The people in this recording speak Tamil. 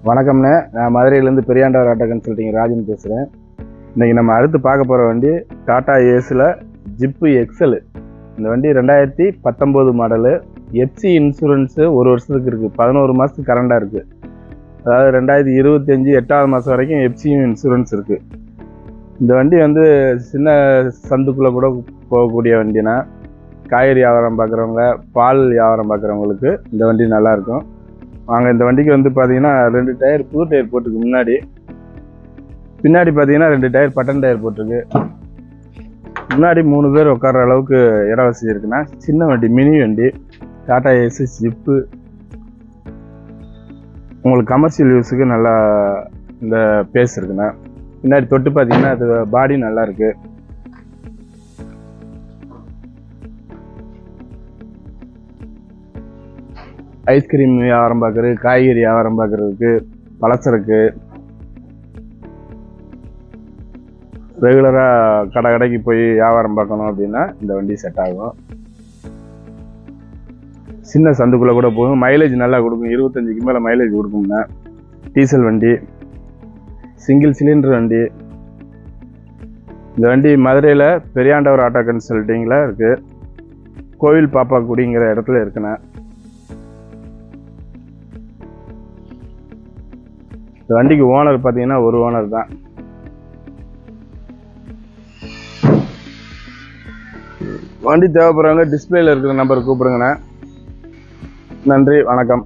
வணக்கம்ண்ணே, நான் மதுரையிலேருந்து பெரியாண்டவர் ஆட்டோ கன்சல்டிங் ராஜன் பேசுகிறேன். இன்றைக்கி நம்ம அடுத்து பார்க்க போகிற வண்டி டாடா ஏஸில் ஜிப்பு எக்ஸல். இந்த வண்டி 2019 மாடலு. எஃப்சி இன்சூரன்ஸு ஒரு வருஷத்துக்கு இருக்குது, 11 மாதத்துக்கு கரண்டாக இருக்குது. அதாவது 2025 8வது மாதம் வரைக்கும் எஃப்சியும் இன்சூரன்ஸ் இருக்குது. இந்த வண்டி வந்து சின்ன சந்துக்குள்ளே கூட போகக்கூடிய வண்டினா, காய்கறி வியாபாரம் பார்க்குறவங்க, பால் வியாபாரம் பார்க்குறவங்களுக்கு இந்த வண்டி நல்லாயிருக்கும். வாங்க, இந்த வண்டிக்கு வந்து பார்த்தீங்கன்னா 2 டயர் புது டயர் போட்டிருக்கு. பின்னாடி பார்த்தீங்கன்னா 2 டயர் பட்டன் டயர் போட்டிருக்கு. முன்னாடி 3 பேர் உட்கார்ற அளவுக்கு இட வசதி இருக்குன்னா, சின்ன வண்டி, மினி வண்டி, டாடா ஏஸ் ஜிப்பு. உங்களுக்கு கமர்ஷியல் யூஸுக்கு நல்லா இந்த பேஸ் இருக்குண்ணா. பின்னாடி தொட்டு பார்த்தீங்கன்னா அது பாடி நல்லா இருக்கு. ஐஸ்கிரீம் வியாபாரம் பார்க்குறது, காய்கறி வியாபாரம் பார்க்குறதுக்கு, பலசரக்கு, ரெகுலராக கடைக்கு போய் வியாபாரம் பார்க்கணும் அப்படின்னா இந்த வண்டி செட் ஆகும். சின்ன சந்துக்குள்ளே கூட போகும். மைலேஜ் நல்லா கொடுக்கும், 25க்கு மேலே மைலேஜ் கொடுக்கும்னா. டீசல் வண்டி, சிங்கிள் சிலிண்டர் வண்டி. இந்த வண்டி மதுரையில் பெரியாண்டவர் ஆட்டோ கன்சல்டிங்கில் இருக்குது. கோவில் பாப்பாக்குடிங்கிற இடத்துல இருக்குண்ணே. இந்த வண்டிக்கு ஓனர் பார்த்தீங்கன்னா ஒரு ஓனர் தான். வண்டி தேவைப்படுறவங்க டிஸ்பிளேல இருக்கிற நம்பர் கூப்பிடுங்கண்ணே. நன்றி, வணக்கம்.